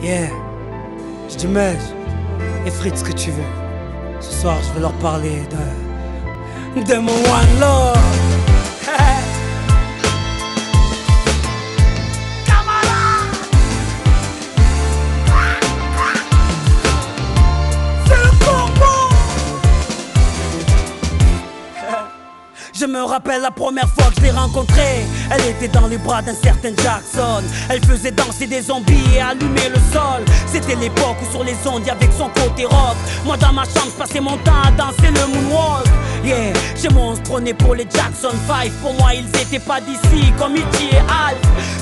Yeah, je dis mec, effrite ce que tu veux. Ce soir je vais leur parler de mon one love. Je me rappelle la première fois que je l'ai rencontrée. Elle était dans les bras d'un certain Jackson. Elle faisait danser des zombies et allumer le sol. C'était l'époque où sur les ondes y'avait son côté rock. Moi dans ma chambre je passais mon temps à danser le moonwalk. Yeah, chez moi on se prenait pour les Jackson 5. Pour moi ils étaient pas d'ici comme E.T. et Al.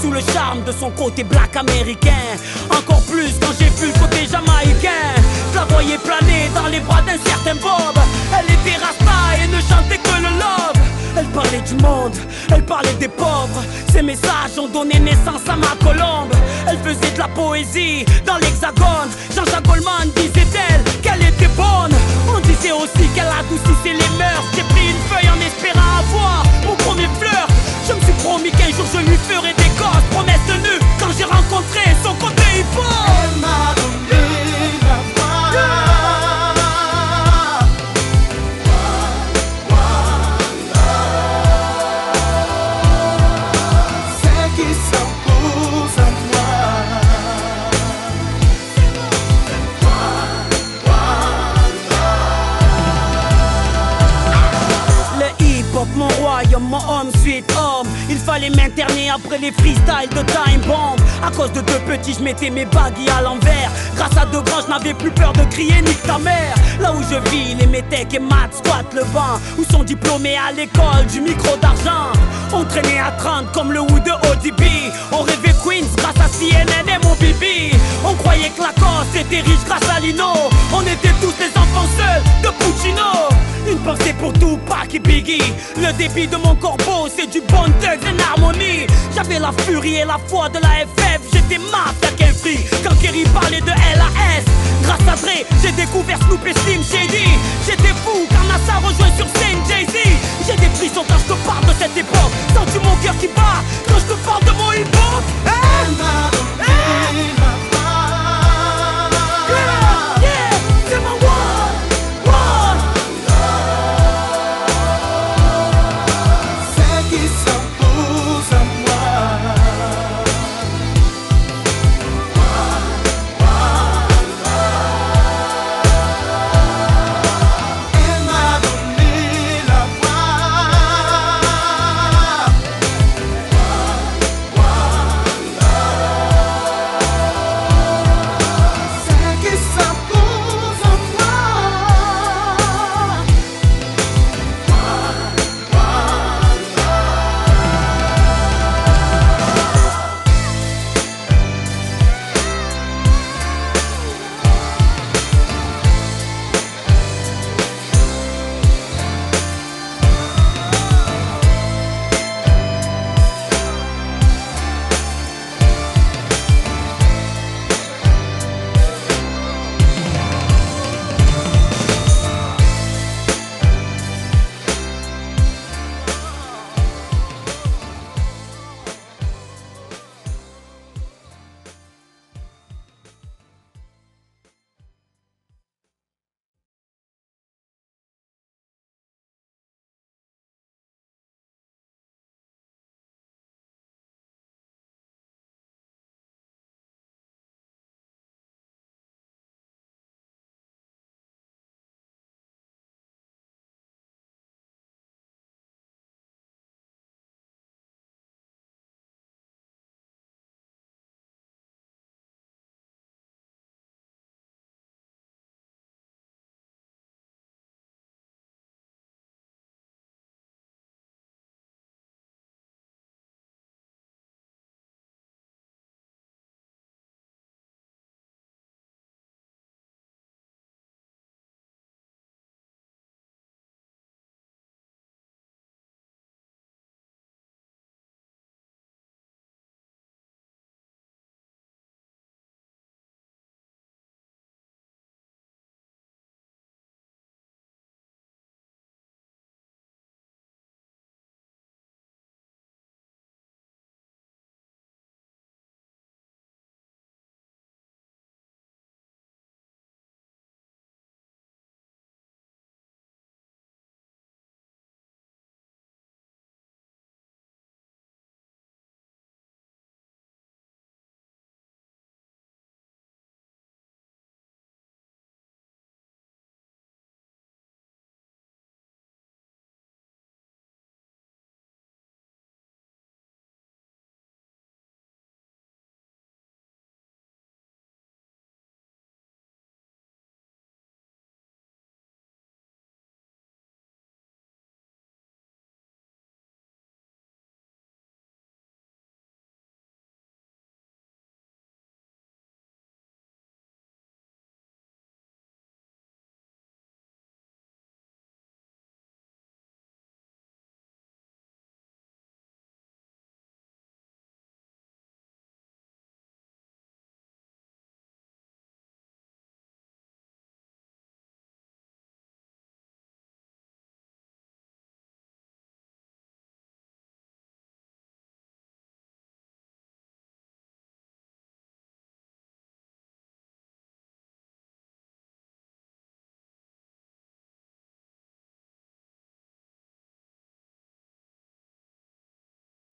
Sous le charme de son côté black américain. Encore plus quand j'ai vu le côté jamaïcain. Je la voyais planer dans les bras d'un certain Bob. Elle était rasta et ne chantait que le love. Elle parlait du monde, elle parlait des pauvres. Ses messages ont donné naissance à ma colombe. Elle faisait de la poésie dans l'hexagone. Jean-Jacques Goldman disait d'elle qu'elle était bonne. On disait aussi qu'elle adoucissait les mœurs. J'ai pris une feuille en espérant avoir mon premier fleur. Je me suis promis qu'un jour je lui ferai des gosses. Promesse tenue quand j'ai rencontré son côté hip-hop. Elle m'a donné la voix. Mon royaume, mon homme, sweet homme. Il fallait m'interner après les freestyles de Time Bomb. À cause de deux petits, je mettais mes baggy à l'envers. Grâce à deux grands, je n'avais plus peur de crier nique ta mère. Là où je vis, les métèques et maths squattent le banc. Où sont diplômés à l'école du micro d'argent. On traînait à 30 comme le Woo de ODB. On rêvait Queens grâce à CNN et mon bibi. On croyait que Lacoste était riche grâce à Lino. On était tous les enfants seuls de Puccino. Une pensée pour Tupac et Biggie. Le débit de mon corbeau, c'est du bon thug en harmonie. J'avais la furie et la foi de la FF. J'étais mafia qu'un free quand Kerry parlait de LAS. Grâce à Dre, j'ai découvert Snoop et Slim Shady. J'étais fou quand NASA rejoint sur scène Jay-Z. J'ai des frissons quand je te parle de cette époque. Sens-tu mon cœur qui bat quand je te parle de mon hip-hop? Elle m'a donné la voix. Yeah, yeah, c'est mon one.